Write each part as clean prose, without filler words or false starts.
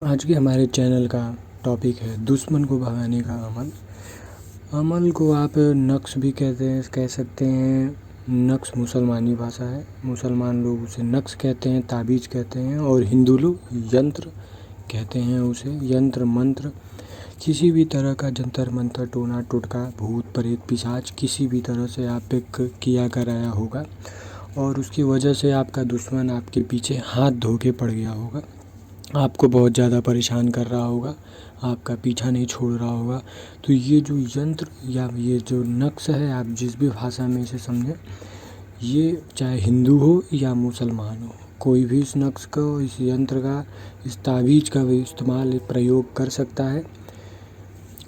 आज के हमारे चैनल का टॉपिक है दुश्मन को भगाने का अमल। अमल को आप नक्श भी कह सकते हैं। नक्श मुसलमानी भाषा है, मुसलमान लोग उसे नक्श कहते हैं, ताबीज़ कहते हैं, और हिंदू लोग यंत्र कहते हैं उसे। यंत्र मंत्र, किसी भी तरह का जंतर मंतर, टोना टोटका, भूत प्रेत पिशाच किसी भी तरह से आप पे किया कराया होगा और उसकी वजह से आपका दुश्मन आपके पीछे हाथ धो के पड़ गया होगा, आपको बहुत ज़्यादा परेशान कर रहा होगा, आपका पीछा नहीं छोड़ रहा होगा। तो ये जो यंत्र या ये जो नक्श है, आप जिस भी भाषा में इसे समझें, ये चाहे हिंदू हो या मुसलमान हो, कोई भी इस नक्श को, इस यंत्र का, इस ताबीज़ का भी इस्तेमाल प्रयोग कर सकता है।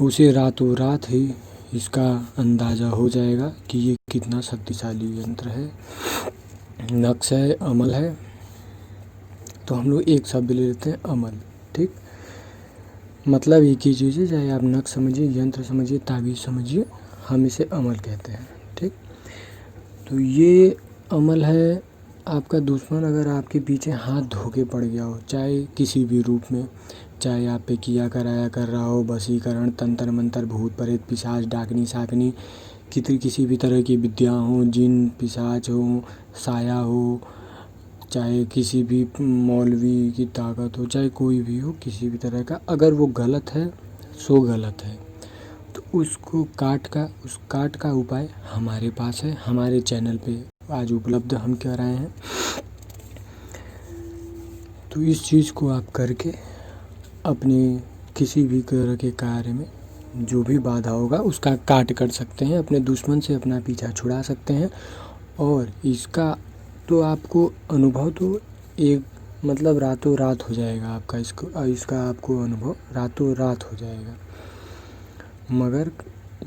उसे रातों रात ही इसका अंदाज़ा हो जाएगा कि ये कितना शक्तिशाली यंत्र है, नक्श है, अमल है। तो हम लोग एक शब्द ले लेते हैं, अमल। ठीक, मतलब एक ही चीज़ है, चाहे आप नक्श समझिए, यंत्र समझिए, ताबीज़ समझिए, हम इसे अमल कहते हैं। ठीक, तो ये अमल है। आपका दुश्मन अगर आपके पीछे हाथ धो के पड़ गया हो, चाहे किसी भी रूप में, चाहे आप पे किया कराया कर रहा हो, वशीकरण, तंत्र मंत्र, भूत प्रेत पिशाच, डाकनी साकनी, किसी भी तरह की विद्या हो, जिन पिशाच हो, साया हो, चाहे किसी भी मौलवी की ताकत हो, चाहे कोई भी हो, किसी भी तरह का, अगर वो गलत है सो गलत है, तो उस काट का उपाय हमारे पास है, हमारे चैनल पे आज उपलब्ध हम कर रहे हैं। तो इस चीज़ को आप करके अपने किसी भी तरह के कार्य में जो भी बाधा होगा उसका काट कर सकते हैं, अपने दुश्मन से अपना पीछा छुड़ा सकते हैं। और इसका तो आपको अनुभव तो एक मतलब रातों रात हो जाएगा आपका, इसका आपको अनुभव रातों रात हो जाएगा। मगर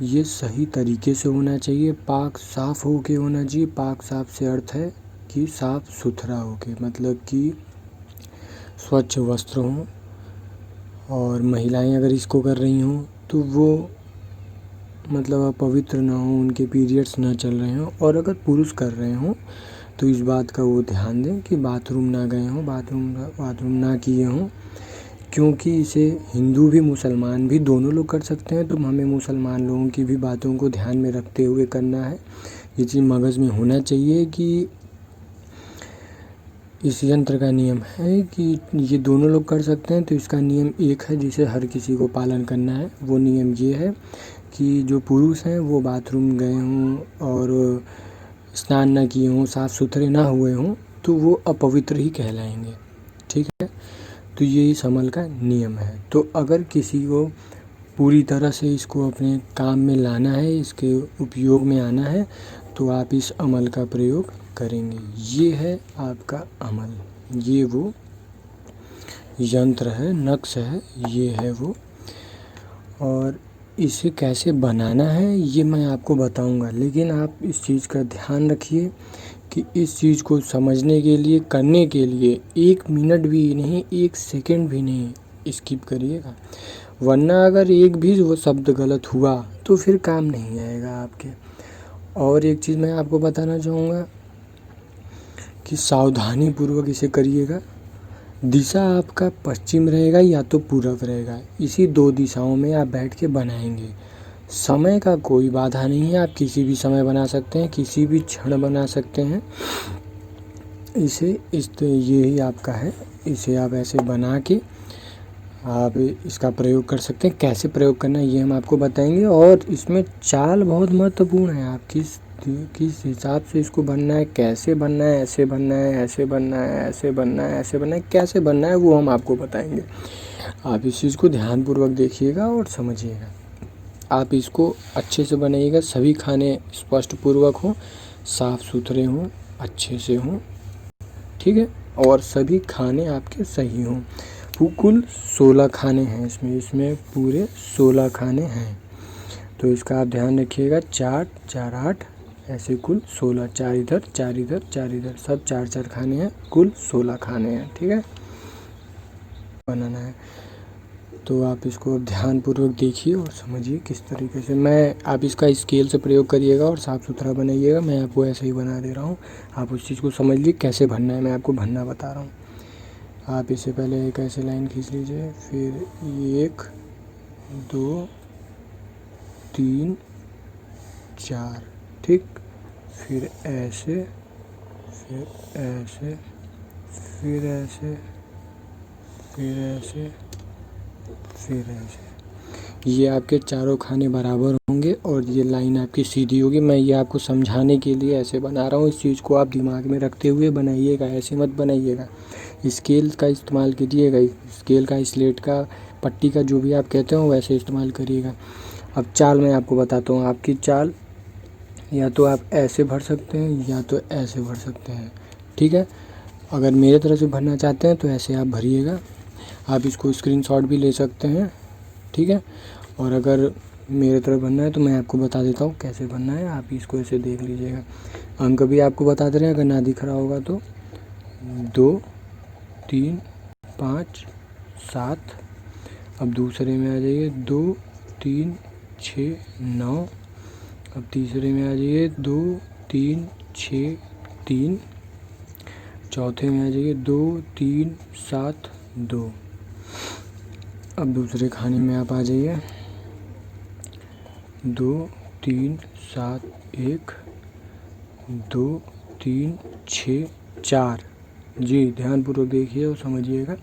ये सही तरीके से होना चाहिए, पाक साफ़ हो के होना चाहिए। पाक साफ़ से अर्थ है कि साफ़ सुथरा हो के, मतलब कि स्वच्छ वस्त्र हों, और महिलाएं अगर इसको कर रही हों तो वो मतलब अपवित्र ना हो, उनके पीरियड्स ना चल रहे हों। और अगर पुरुष कर रहे हों तो इस बात का वो ध्यान दें कि बाथरूम ना गए हों, बाथरूम ना किए हों, क्योंकि इसे हिंदू भी मुसलमान भी दोनों लोग कर सकते हैं। तो हमें मुसलमान लोगों की भी बातों को ध्यान में रखते हुए करना है। ये चीज़ मगज़ में होना चाहिए कि इस यंत्र का नियम है कि ये दोनों लोग कर सकते हैं। तो इसका नियम एक है जिसे हर किसी को पालन करना है। वो नियम ये है कि जो पुरुष हैं वो बाथरूम गए हों और स्नान ना किए हों, साफ़ सुथरे ना हुए हों, तो वो अपवित्र ही कहलाएंगे। ठीक है, तो ये इस अमल का नियम है। तो अगर किसी को पूरी तरह से इसको अपने काम में लाना है, इसके उपयोग में आना है, तो आप इस अमल का प्रयोग करेंगे। ये है आपका अमल, ये वो यंत्र है, नक्श है, ये है वो। और इसे कैसे बनाना है ये मैं आपको बताऊंगा, लेकिन आप इस चीज़ का ध्यान रखिए कि इस चीज़ को समझने के लिए, करने के लिए 1 मिनट भी नहीं, 1 सेकंड भी नहीं स्किप करिएगा, वरना अगर एक भी वो शब्द गलत हुआ तो फिर काम नहीं आएगा आपके। और एक चीज़ मैं आपको बताना चाहूँगा कि सावधानी पूर्वक इसे करिएगा। दिशा आपका पश्चिम रहेगा या तो पूरब रहेगा, इसी 2 दिशाओं में आप बैठ के बनाएंगे। समय का कोई बाधा नहीं है, आप किसी भी समय बना सकते हैं, किसी भी क्षण बना सकते हैं। ये ही आपका है, इसे आप ऐसे बना के आप इसका प्रयोग कर सकते हैं। कैसे प्रयोग करना है ये हम आपको बताएंगे। और इसमें चाल बहुत महत्वपूर्ण है, आप किस हिसाब से इसको बनना है, कैसे बनना है, ऐसे बनना है, ऐसे बनना है, ऐसे बनना है, ऐसे बनना है, कैसे बनना है, वो हम आपको बताएंगे। आप इस चीज़ को ध्यानपूर्वक देखिएगा और समझिएगा। आप इसको अच्छे से बनाइएगा, सभी खाने स्पष्ट पूर्वक हों, साफ़ सुथरे हों, अच्छे से हों। ठीक है, और सभी खाने आपके सही हों। कुल 16 खाने हैं इसमें पूरे 16 खाने हैं। तो इसका आप ध्यान रखिएगा। 4 4 8 ऐसे कुल 16, 4 इधर 4 इधर 4 इधर, सब 4 4 खाने हैं, कुल 16 खाने हैं। ठीक है, बनाना है तो आप इसको अब ध्यानपूर्वक देखिए और समझिए किस तरीके से आप इसका स्केल से प्रयोग करिएगा और साफ़ सुथरा बनाइएगा। मैं आपको ऐसे ही बना दे रहा हूँ, आप उस चीज़ को समझ लीजिए कैसे भरना है, मैं आपको भरना बता रहा हूँ। आप इससे पहले एक ऐसे लाइन खींच लीजिए, फिर 1 2 3 4, ठीक। फिर ऐसे, फिर ऐसे, फिर ऐसे, फिर ऐसे, फिर ऐसे। ये आपके चारों खाने बराबर होंगे और ये लाइन आपकी सीधी होगी। मैं ये आपको समझाने के लिए ऐसे बना रहा हूँ। इस चीज़ को आप दिमाग में रखते हुए बनाइएगा, ऐसे मत बनाइएगा। स्केल का इस्तेमाल कीजिएगा, स्केल का, स्लेट का, पट्टी का, जो भी आप कहते हो वैसे इस्तेमाल करिएगा। अब चाल मैं आपको बताता हूँ। आपकी चाल या तो आप ऐसे भर सकते हैं या तो ऐसे भर सकते हैं, ठीक है। अगर मेरे तरफ से भरना चाहते हैं तो ऐसे आप भरिएगा। आप इसको स्क्रीनशॉट भी ले सकते हैं, ठीक है। और अगर मेरे तरफ भरना है तो मैं आपको बता देता हूँ कैसे भरना है, आप इसको ऐसे देख लीजिएगा। अंक भी आपको बता दे रहे हैं, अगर ना दिख रहा होगा तो 2 3 5 7। अब दूसरे में आ जाइए 2 3 6 9। अब तीसरे में आ जाइए 2 3 6 3। चौथे में आ जाइए 2 3 7 2। अब दूसरे खाने में आप आ जाइए 2 3 7 1 2 3 6 4। जी ध्यानपूर्वक देखिए और समझिएगा।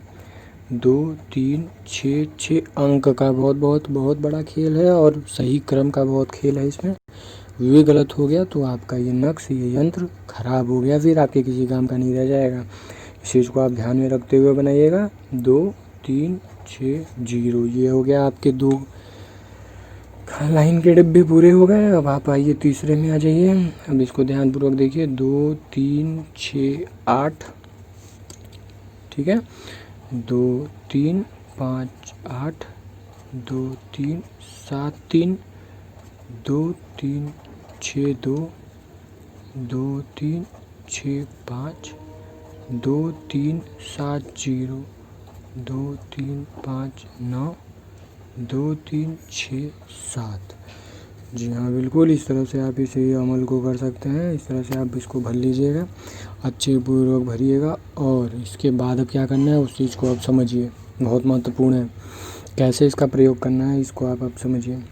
2 3 6 6 अंक का बहुत बहुत बहुत बड़ा खेल है और सही क्रम का बहुत खेल है इसमें। ये गलत हो गया तो आपका ये नक्श, ये यंत्र खराब हो गया, फिर आपके किसी काम का नहीं रह जाएगा। इस चीज़ को आप ध्यान में रखते हुए बनाइएगा। 2 3 6 0, ये हो गया आपके 2 लाइन के डिब्बे पूरे हो गए। अब आप आइए तीसरे में आ जाइए। अब इसको ध्यानपूर्वक देखिए। 2 3 6 8, ठीक है। 2 3 5 8, 2 3 7 3, 2 3 6 2, 2 3 6 5, 2 3 7 0, 2 3 5 9, 2 3 6 7। जी हाँ बिल्कुल, इस तरह से आप इसे अमल को कर सकते हैं। इस तरह से आप इसको भर लीजिएगा, अच्छे पूर्वक भरिएगा। और इसके बाद अब क्या करना है उस चीज़ को आप समझिए, बहुत महत्वपूर्ण है। कैसे इसका प्रयोग करना है इसको आप अब समझिए।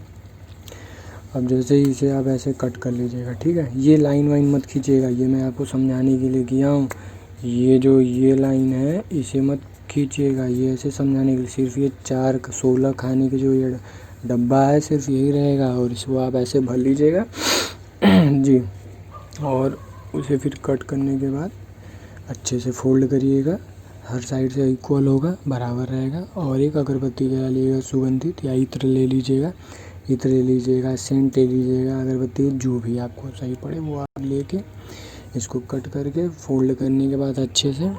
अब जैसे ही इसे आप ऐसे कट कर लीजिएगा, ठीक है। ये लाइन वाइन मत खींचिएगा, ये मैं आपको समझाने के लिए किया हूँ। ये लाइन है इसे मत खींचिएगा, ये ऐसे समझाने के लिए। सिर्फ ये 4 16 खाने के जो ये डब्बा है सिर्फ यही रहेगा और इसको आप ऐसे भर लीजिएगा जी। और उसे फिर कट करने के बाद अच्छे से फोल्ड करिएगा, हर साइड से इक्वल होगा, बराबर रहेगा। और एक अगरबत्ती ले लीजिएगा सुगंधित, या इत्र ले लीजिएगा, इत्र ले लीजिएगा, सेंट ले लीजिएगा, अगरबत्ती जो भी आपको सही पड़े वो आप लेके इसको कट करके फोल्ड करने के बाद अच्छे से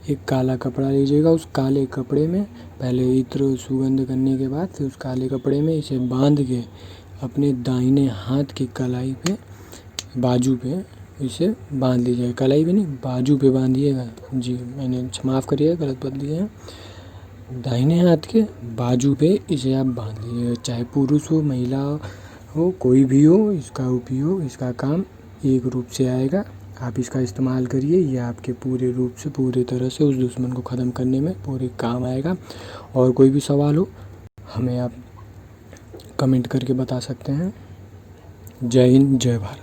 एक काला कपड़ा लीजिएगा। उस काले कपड़े में पहले इत्र सुगंध करने के बाद फिर उस काले कपड़े में इसे बांध के अपने दाहिने हाथ की कलाई पे, बाजू पे इसे बांध लीजिएगा। कलाई पे नहीं, बाजू पे बांधिएगा। जी मैंने माफ़ करिएगा, गलत बात दिए हैं। दाहिने हाथ के बाजू पे इसे आप बांध लीजिएगा। चाहे पुरुष हो, महिला हो, कोई भी हो, इसका उपयोग, इसका काम एक रूप से आएगा। आप इसका इस्तेमाल करिए, ये आपके पूरे रूप से, पूरे तरह से उस दुश्मन को ख़त्म करने में पूरे काम आएगा। और कोई भी सवाल हो हमें आप कमेंट करके बता सकते हैं। जय हिंद, जय भारत।